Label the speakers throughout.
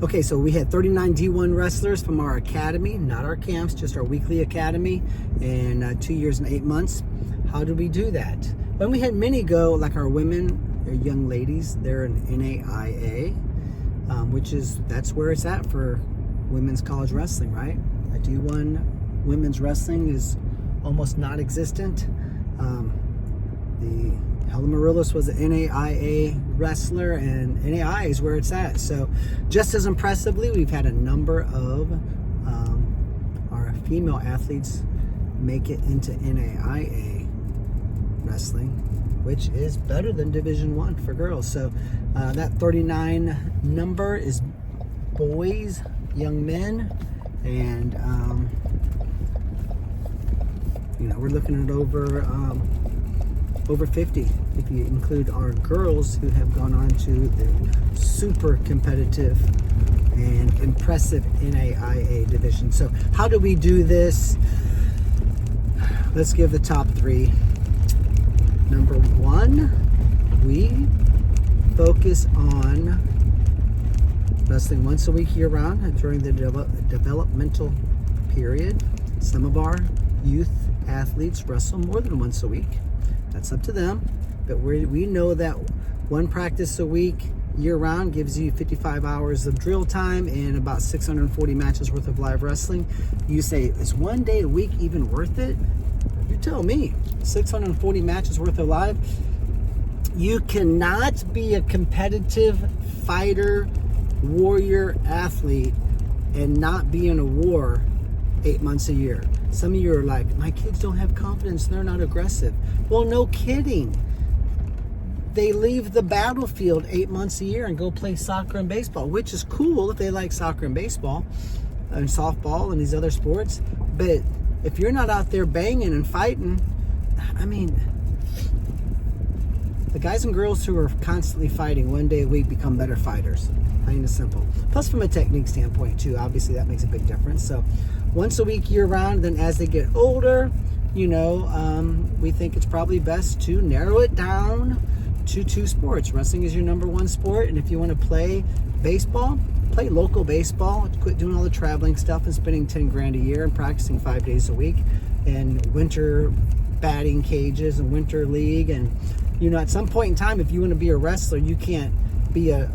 Speaker 1: Okay, so we had 39 D1 wrestlers from our academy, not our camps, just our weekly academy, in 2 years and 8 months. How did we do that? When we had many go, like our women, they're young ladies, they're in NAIA, that's where it's at for women's college wrestling, right? A D1 women's wrestling is almost non-existent. The Helen Marillis was an NAIA wrestler, and NAIA is where it's at. So just as impressively, we've had a number of our female athletes make it into NAIA wrestling, which is better than Division I for girls. So that 39 number is boys, young men, and we're looking at over 50 if you include our girls who have gone on to the super competitive and impressive NAIA division. So how do we do this? Let's give the top three. Number one, we focus on wrestling once a week year round during the developmental period. Some of our youth athletes wrestle more than once a week. That's up to them, but we know that one practice a week year round gives you 55 hours of drill time and about 640 matches worth of live wrestling. You say, is 1 day a week even worth it? You tell me. 640 matches worth of live. You cannot be a competitive fighter, warrior, athlete and not be in a war 8 months a year. Some of you are like, my kids don't have confidence, they're not aggressive. Well, no kidding. They leave the battlefield 8 months a year and go play soccer and baseball, which is cool if they like soccer and baseball and softball and these other sports. But if you're not out there banging and fighting, I mean, the guys and girls who are constantly fighting 1 day a week become better fighters. Plain and simple. Plus from a technique standpoint too, obviously that makes a big difference. So once a week year round, then as they get older, we think it's probably best to narrow it down to 2 sports. Wrestling is your number 1 sport, and if you want to play baseball, play local baseball. Quit doing all the traveling stuff and spending 10 grand a year and practicing 5 days a week and winter batting cages and winter league. And at some point in time, if you want to be a wrestler, you can't be a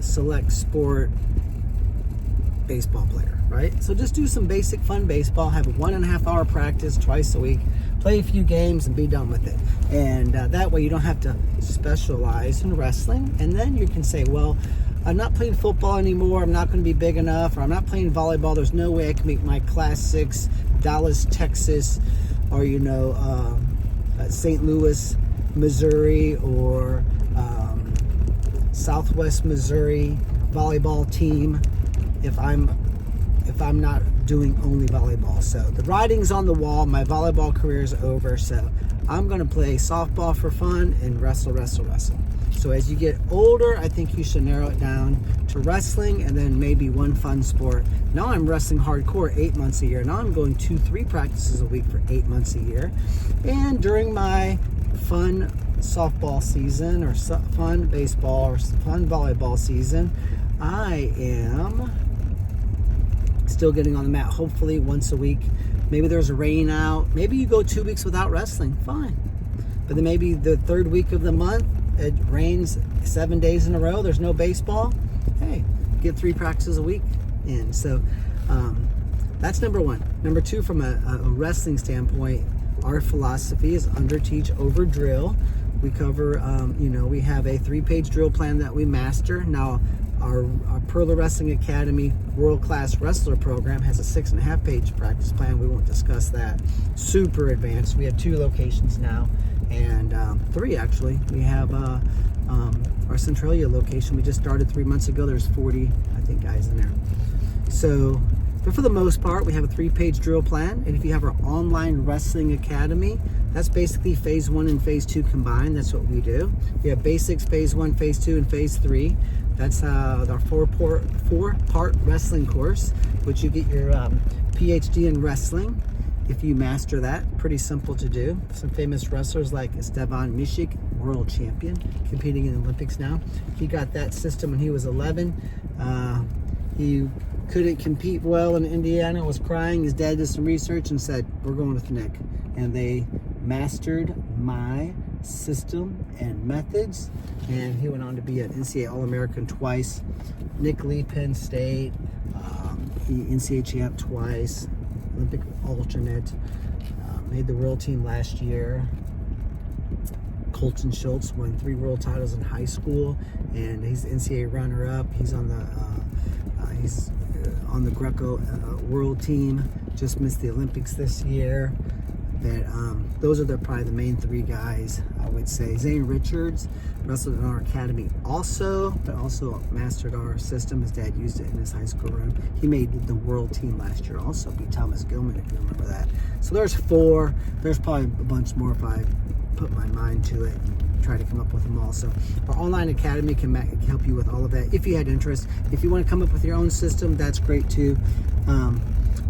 Speaker 1: select sport baseball player, right? So just do some basic fun baseball, have a 1.5 hour practice twice a week, play a few games and be done with it. And that way you don't have to specialize in wrestling. And then you can say, well, I'm not playing football anymore, I'm not going to be big enough, or I'm not playing volleyball, there's no way I can make my Class 6 Dallas, Texas, or St. Louis, Missouri, or Southwest Missouri volleyball team if I'm not doing only volleyball. So the writing's on the wall. My volleyball career is over. So I'm going to play softball for fun and wrestle. So as you get older, I think you should narrow it down to wrestling and then maybe one fun sport. Now I'm wrestling hardcore 8 months a year. Now I'm going 2-3 practices a week for 8 months a year. And during my fun softball season or fun baseball or fun volleyball season, I am still getting on the mat, hopefully once a week. Maybe there's a rain out. Maybe you go 2 weeks without wrestling. Fine. But then maybe the 3rd week of the month, it rains 7 days in a row. There's no baseball. Hey, get 3 practices a week in. So that's number 1. Number 2, from a wrestling standpoint, our philosophy is under teach, over drill. We cover, we have a 3-page drill plan that we master. Now, our Purler Wrestling Academy world-class wrestler program has a 6.5-page practice plan. We won't discuss that. Super advanced. We have 2 locations now, and 3 actually. We have our Centralia location. We just started 3 months ago. There's 40, I think, guys in there. So, but for the most part, we have a 3-page drill plan. And if you have our online wrestling academy, that's basically phase 1 and phase 2 combined. That's what we do. We have basics, phase 1, phase 2, and phase 3. That's our 4-part wrestling course, which you get your PhD in wrestling if you master that, pretty simple to do. Some famous wrestlers like Stevan Mishik, world champion, competing in the Olympics now. He got that system when he was 11. He couldn't compete well in Indiana, was crying. His dad did some research and said, we're going with Nick. And they mastered my system and methods. And he went on to be an NCAA All-American twice. Nick Lee, Penn State, he NCAA champ twice, Olympic alternate, made the world team last year. Colton Schultz won 3 world titles in high school, and he's NCAA runner-up. He's on the Greco world team. Just missed the Olympics this year. But those are probably the main 3 guys, I would say. Zane Richards wrestled in our academy also, but also mastered our system. His dad used it in his high school room. He made the world team last year also, beat Thomas Gilman, if you remember that. So there's 4. There's probably a bunch more if I put my mind to it and try to come up with them all. So our online academy can help you with all of that if you had interest. If you want to come up with your own system, that's great too.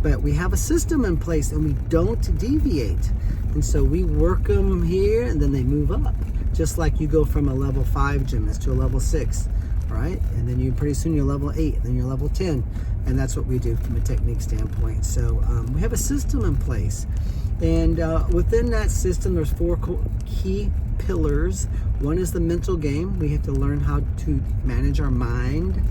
Speaker 1: But we have a system in place and we don't deviate. And so we work them here and then they move up. Just like you go from a level 5 gymnast to a level 6, right? And then you pretty soon you're level 8, and then you're level 10. And that's what we do from a technique standpoint. So we have a system in place. And within that system, there's 4 key pillars. One is the mental game. We have to learn how to manage our mind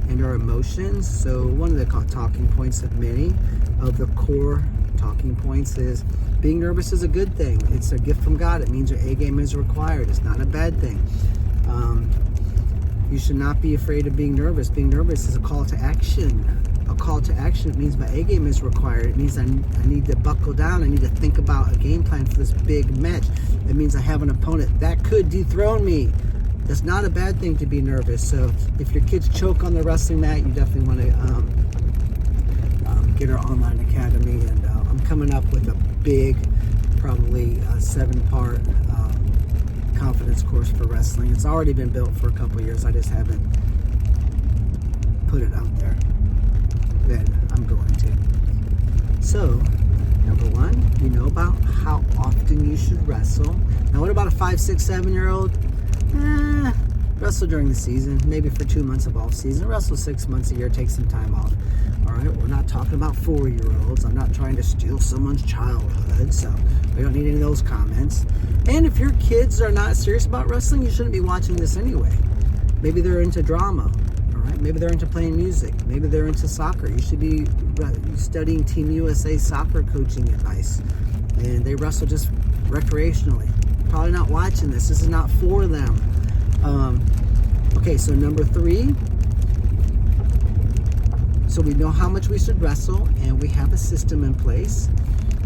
Speaker 1: and our emotions. So one of the talking points of many of the core talking points is being nervous is a good thing. It's a gift from God. It means your A game is required. It's not a bad thing. You should not be afraid of being nervous. Being nervous is a call to action. A call to action. It means my A game is required. It means I need to buckle down. I need to think about a game plan for this big match. It means I have an opponent that could dethrone me. That's not a bad thing to be nervous. So if your kids choke on the wrestling mat, you definitely want to get our online academy. And I'm coming up with a big, probably 7-part confidence course for wrestling. It's already been built for a couple years. I just haven't put it out there. But I'm going to. So, number 1, you know about how often you should wrestle. Now, what about a 5, 6, 7-year-old? Wrestle during the season, maybe for 2 months of off season. Wrestle 6 months a year, take some time off. All right, we're not talking about 4-year-olds. I'm not trying to steal someone's childhood, so we don't need any of those comments. And if your kids are not serious about wrestling, you shouldn't be watching this anyway. Maybe they're into drama. All right, maybe they're into playing music. Maybe they're into soccer. You should be studying Team USA soccer coaching advice. And they wrestle just recreationally. Probably not watching this. This is not for them. Okay, so number 3. So we know how much we should wrestle, and we have a system in place.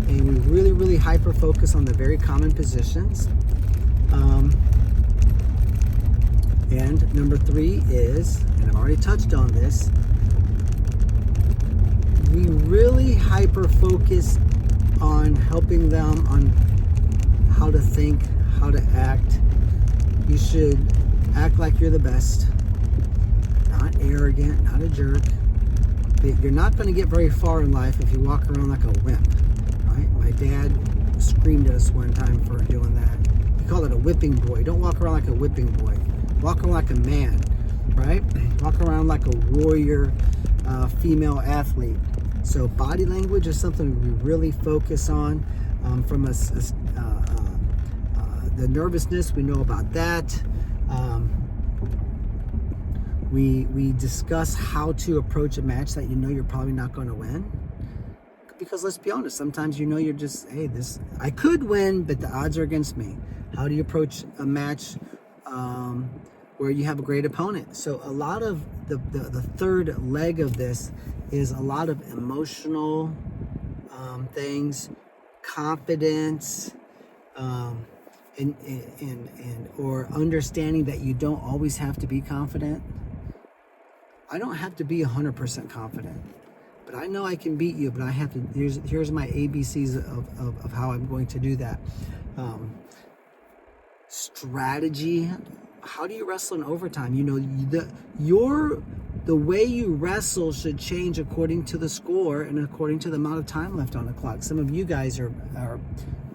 Speaker 1: And we really, really hyper focus on the very common positions. And number 3 is, and I've already touched on this, we really hyper focus on helping them on how to think, how to act. You should act like you're the best, not arrogant, not a jerk. But you're not going to get very far in life if you walk around like a wimp, right? My dad screamed at us one time for doing that. He called it a whipping boy. Don't walk around like a whipping boy. Walk around like a man, right? Walk around like a warrior female athlete. So body language is something we really focus on. From the nervousness, we know about that. We discuss how to approach a match that you know you're probably not going to win. Because let's be honest, sometimes you know you're just, hey, I could win, but the odds are against me. How do you approach a match where you have a great opponent? So a lot of the third leg of this is a lot of emotional things, confidence, or understanding that you don't always have to be confident. I don't have to be 100% confident, but I know I can beat you, but I have to, here's my ABCs of how I'm going to do that. Strategy. How do you wrestle in overtime? You know, your the way you wrestle should change according to the score and according to the amount of time left on the clock. Some of you guys are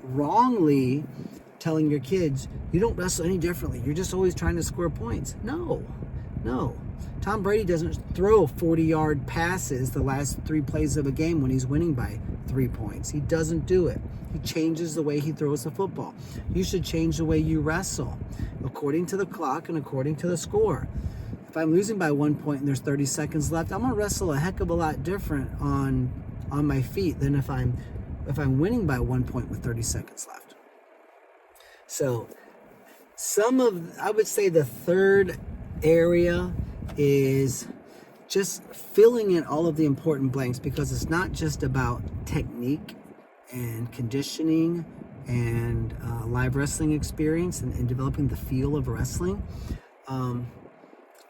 Speaker 1: wrongly telling your kids, you don't wrestle any differently. You're just always trying to score points. No. Tom Brady doesn't throw 40-yard passes the last 3 plays of a game when he's winning by 3 points. He doesn't do it. He changes the way he throws the football. You should change the way you wrestle according to the clock and according to the score. If I'm losing by 1 point and there's 30 seconds left, I'm gonna wrestle a heck of a lot different on my feet than if I'm winning by 1 point with 30 seconds left. So I would say the third area is just filling in all of the important blanks, because it's not just about technique and conditioning and live wrestling experience and developing the feel of wrestling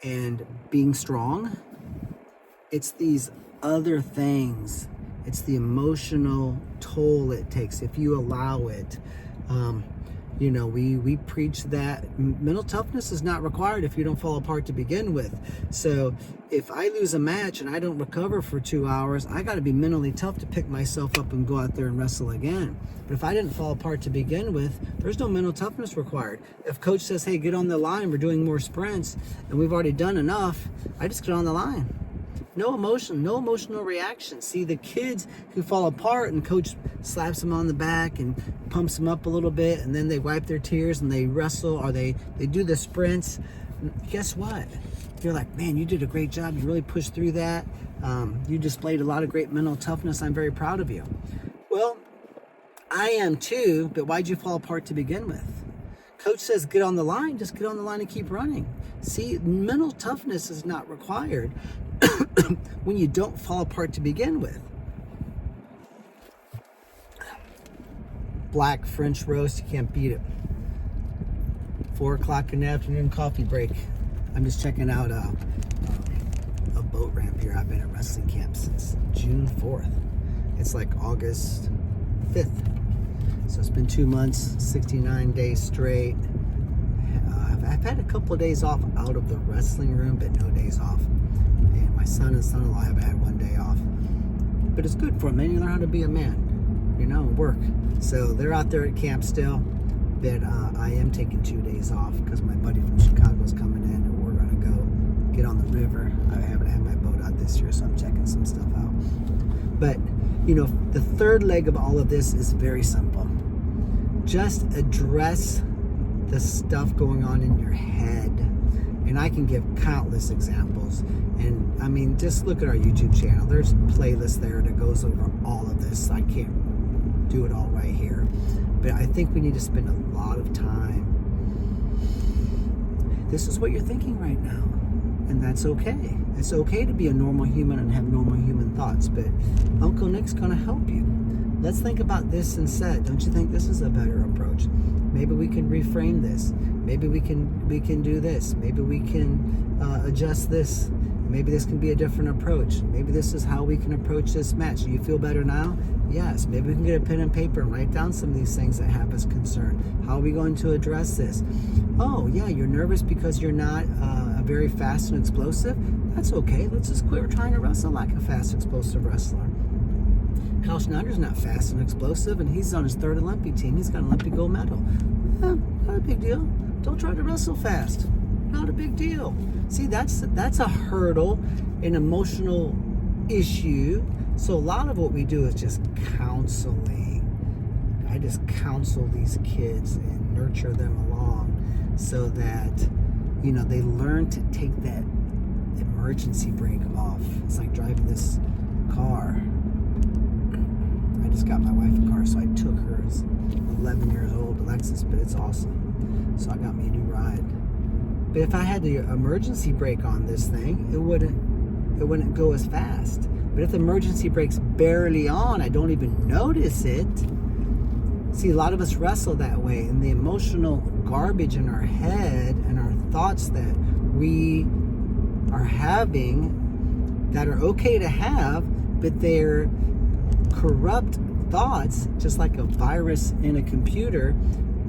Speaker 1: and being strong. It's these other things. It's the emotional toll it takes if you allow it. We preach that mental toughness is not required if you don't fall apart to begin with. So if I lose a match and I don't recover for 2 hours, I got to be mentally tough to pick myself up and go out there and wrestle again. But if I didn't fall apart to begin with, there's no mental toughness required. If coach says, hey, get on the line, we're doing more sprints, and we've already done enough, I just get on the line. No emotion, no emotional reaction. See, the kids who fall apart and coach slaps them on the back and pumps them up a little bit, and then they wipe their tears and they wrestle, or they do the sprints. Guess what? You're like, man, you did a great job. You really pushed through that. You displayed a lot of great mental toughness. I'm very proud of you. Well, I am too, but why'd you fall apart to begin with? Coach says, get on the line. Just get on the line and keep running. See, mental toughness is not required when you don't fall apart to begin with. Black French roast, you can't beat it. 4 o'clock in the afternoon coffee break. I'm just checking out a boat ramp here. I've been at wrestling camp since June 4th. It's like August 5th. So it's been 2 months, 69 days straight. I've had a couple of days off out of the wrestling room, but no days off. And my son and son-in-law haven't had 1 day off. But it's good for them. Man, you learn how to be a man, work. So they're out there at camp still. But I am taking 2 days off because my buddy from Chicago is coming in, and we're going to go get on the river. I haven't had my boat out this year, so I'm checking some stuff out. But, the third leg of all of this is very simple. Just address the stuff going on in your head. And I can give countless examples. And I mean, just look at our YouTube channel. There's a playlist there that goes over all of this. I can't do it all right here. But I think we need to spend a lot of time. This is what you're thinking right now. And that's okay. It's okay to be a normal human and have normal human thoughts. But Uncle Nick's going to help you. Let's think about this instead. Don't you think this is a better approach? Maybe we can reframe this. Maybe we can do this. Maybe we can adjust this. Maybe this can be a different approach. Maybe this is how we can approach this match. Do you feel better now? Yes. Maybe we can get a pen and paper and write down some of these things that have us concerned. How are we going to address this? Oh, yeah, you're nervous because you're not a very fast and explosive. That's okay. Let's just quit trying to wrestle like a fast, explosive wrestler. Kyle Schneider's not fast and explosive, and he's on his 3rd Olympic team. He's got an Olympic gold medal. Not a big deal. Don't try to wrestle fast. Not a big deal. See, that's a hurdle, an emotional issue. So a lot of what we do is just counseling. I just counsel these kids and nurture them along so that, they learn to take that emergency brake off. It's like driving this car. I just got my wife a car, so I took her as 11 years old, Lexus, but it's awesome. So I got me a new ride. But if I had the emergency brake on this thing, it wouldn't go as fast. But if the emergency brake's barely on, I don't even notice it. See, a lot of us wrestle that way, and the emotional garbage in our head and our thoughts that we are having that are okay to have, but they're corrupt thoughts, just like a virus in a computer.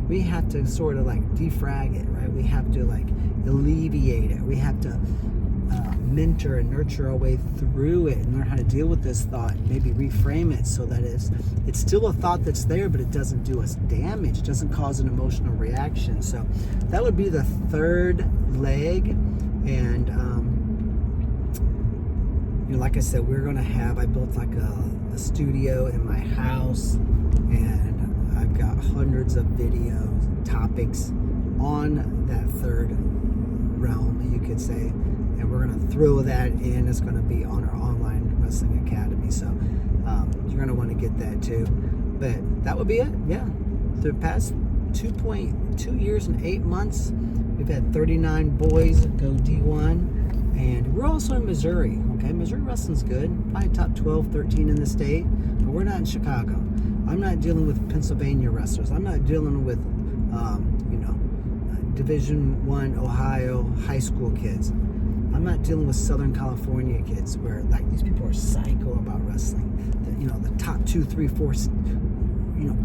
Speaker 1: We have to sort of like defrag it, right? We have to like alleviate it. We have to mentor and nurture our way through it and learn how to deal with this thought and maybe reframe it so that it's still a thought that's there, but it doesn't do us damage. It doesn't cause an emotional reaction. So that would be the third leg. And like I said, I built like a studio in my house, and I've got hundreds of videos, topics on that third realm, you could say, and we're going to throw that in. It's going to be on our online wrestling academy, so you're going to want to get that too. But that would be it. Yeah, the past 2.2 years and 8 months, we've had 39 boys go D1, and we're also in Missouri. Okay, Missouri wrestling's good, probably top 12, 13 in the state, but we're not in Chicago. I'm not dealing with Pennsylvania wrestlers. I'm not dealing with Division I Ohio high school kids. I'm not dealing with Southern California kids where like these people are psycho about wrestling. The top 2, 3, 4,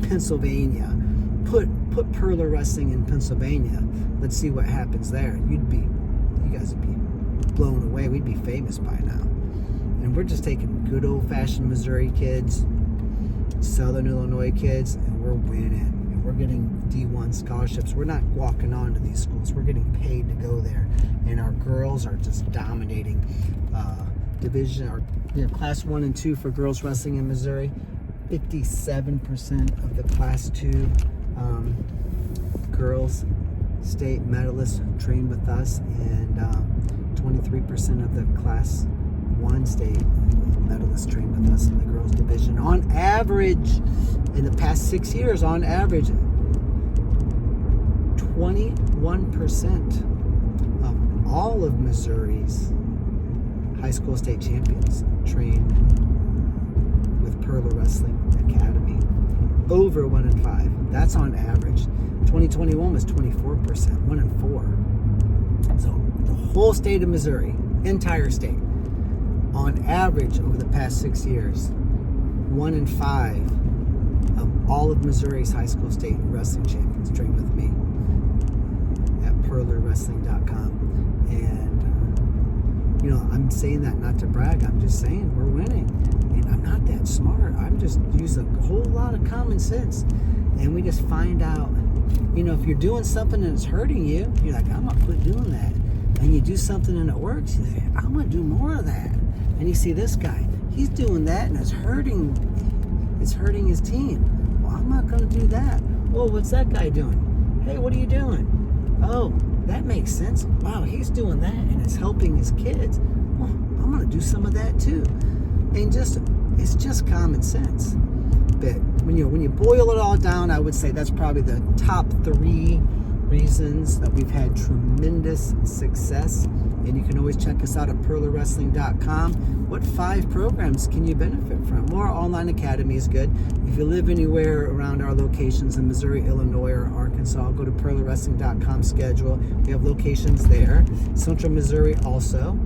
Speaker 1: Pennsylvania. Put Purler wrestling in Pennsylvania. Let's see what happens there. You guys would be blown away. We'd be famous by now. And we're just taking good old-fashioned Missouri kids, Southern Illinois kids, and we're winning. We're getting D1 scholarships. We're not walking on to these schools. We're getting paid to go there. And our girls are just dominating division, or class 1 and 2 for girls wrestling in Missouri. 57% of the class 2 girls state medalists train with us, and 23% of the class 1 state medalists train with us in the girls division. On average, in the past 6 years, on average, 21% of all of Missouri's high school state champions train with Purler Wrestling Academy. Over 1 in 5. That's on average. 2021 was 24%, 1 in 4. So the whole state of Missouri, entire state, on average over the past 6 years, 1 in 5 of all of Missouri's high school state wrestling champions train with me at purlerwrestling.com. And I'm saying that not to brag. I'm just saying we're winning. And I'm not that smart. I'm just use a whole lot of common sense. And we just find out, if you're doing something and it's hurting you, you're like, I'm going to quit doing that. And you do something and it works, you say, I'm going to do more of that. And you see this guy, he's doing that and it's hurting his team. Well, I'm not going to do that. Well, what's that guy doing? Hey, what are you doing? Oh, that makes sense. Wow, he's doing that and it's helping his kids. Well, I'm going to do some of that too. And it's just common sense. But when you boil it all down, I would say that's probably the top 3 reasons that we've had tremendous success. And you can always check us out at purlerwrestling.com. What 5 programs can you benefit from? Well, our online academy is good. If you live anywhere around our locations in Missouri, Illinois, or Arkansas, go to purlerwrestling.com schedule. We have locations there. Central Missouri also.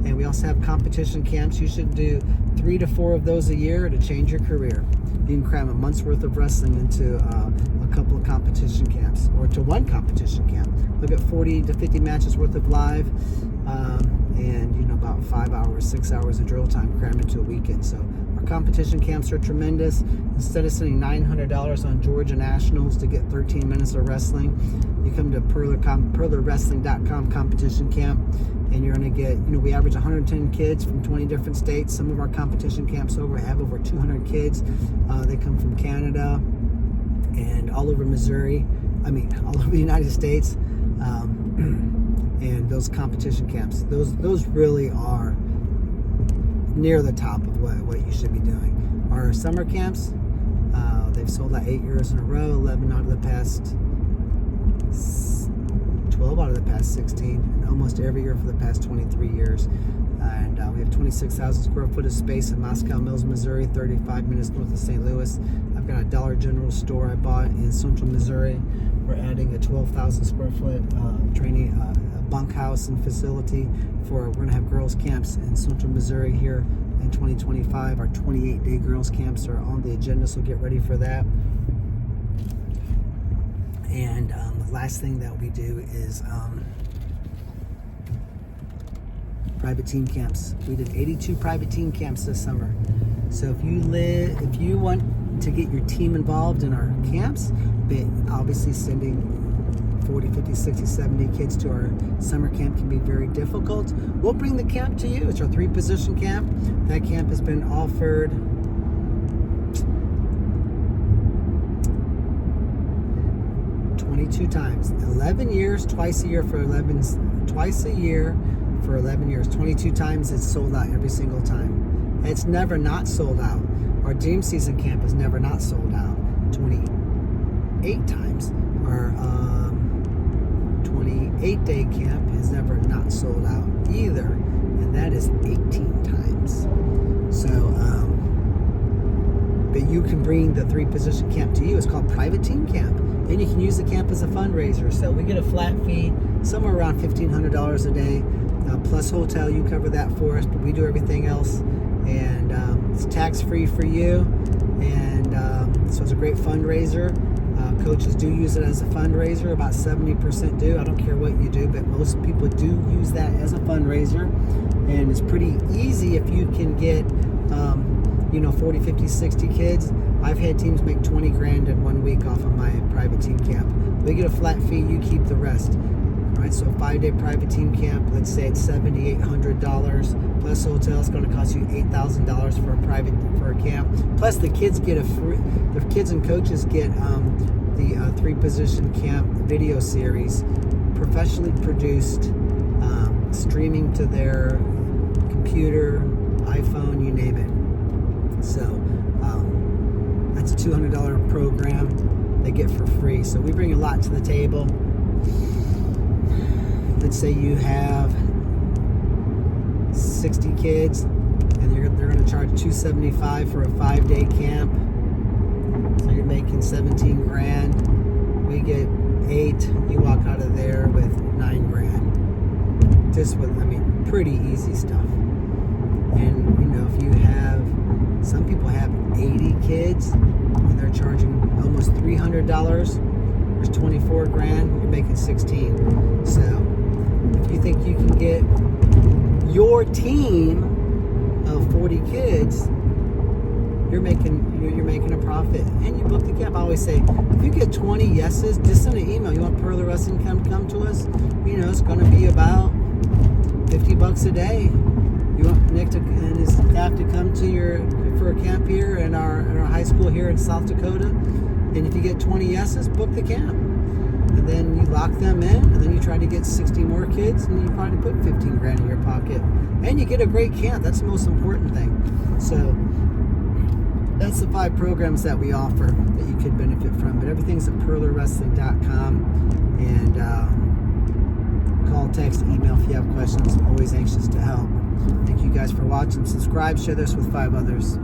Speaker 1: And we also have competition camps. You should do 3 to 4 of those a year to change your career. You can cram a month's worth of wrestling into a couple of competition camps, or to one competition camp. Look at 40 to 50 matches worth of live, and about 5 hours, 6 hours of drill time crammed into a weekend. So our competition camps are tremendous. Instead of spending $900 on Georgia Nationals to get 13 minutes of wrestling, you come to purlerwrestling.com competition camp, and you're going to get, we average 110 kids from 20 different states. Some of our competition camps have over 200 kids. They come from Canada and all over Missouri. All over the United States. And those competition camps, those really are near the top of what you should be doing. Our summer camps, they've sold out 8 years in a row, 11 out of the past 12 out of the past 16, and almost every year for the past 23 years. And we have 26,000 square foot of space in Moscow Mills, Missouri, 35 minutes north of St. Louis. I've got a Dollar General store I bought in Central Missouri. We're adding a 12,000 square foot training bunkhouse and facility we're going to have girls camps in Central Missouri here in 2025. Our 28-day girls camps are on the agenda, so get ready for that. And the last thing that we do is private team camps. We did 82 private team camps this summer. So if you want to get your team involved in our camps, but obviously sending 40, 50, 60, 70 kids to our summer camp can be very difficult. We'll bring the camp to you. It's our 3-position camp. That camp has been offered 22 times. 11 years, twice a year for 11 years. 22 times. It's sold out every single time. It's never not sold out. Our dream season camp is never not sold out. 28 times. Our 28-day camp is never not sold out either, and that is 18 times. So, but you can bring the 3-position camp to you. It's called private team camp, and you can use the camp as a fundraiser. So we get a flat fee, somewhere around $1,500 a day, plus hotel. You cover that for us, but we do everything else, and it's tax-free for you. And so it's a great fundraiser. Coaches do use it as a fundraiser. About 70% do. I don't care what you do, but most people do use that as a fundraiser. And it's pretty easy if you can get, 40, 50, 60 kids. I've had teams make 20 grand in 1 week off of my private team camp. We get a flat fee. You keep the rest. All right, so a 5-day private team camp, let's say it's $7,800 plus hotel. It's going to cost you $8,000 for a camp. Plus the kids get the kids and coaches get the 3-position camp video series, professionally produced, streaming to their computer, iPhone, you name it. So that's a $200 program they get for free. So we bring a lot to the table. Let's say you have 60 kids, and they're going to charge $275 for a 5-day camp. So you're making 17 grand. We get 8. You walk out of there with 9 grand. Just with, pretty easy stuff. And if you have, some people have 80 kids, and they're charging almost $300. There's 24 grand. You're making 16. So if you think you can get your team of 40 kids, you're making a profit, and you book the camp. I always say, if you get 20 yeses, just send an email. You want Purler Wrestling come to us? It's going to be about $50 a day. You want Nick and his staff to come to for a camp here in our high school here in South Dakota, and if you get 20 yeses, book the camp. And then you lock them in, and then you try to get 60 more kids, and you probably put 15 grand in your pocket. And you get a great camp. That's the most important thing. So that's the 5 programs that we offer that you could benefit from. But everything's at purlerwrestling.com. And call, text, email if you have questions. I'm always anxious to help. Thank you guys for watching. Subscribe, share this with 5 others.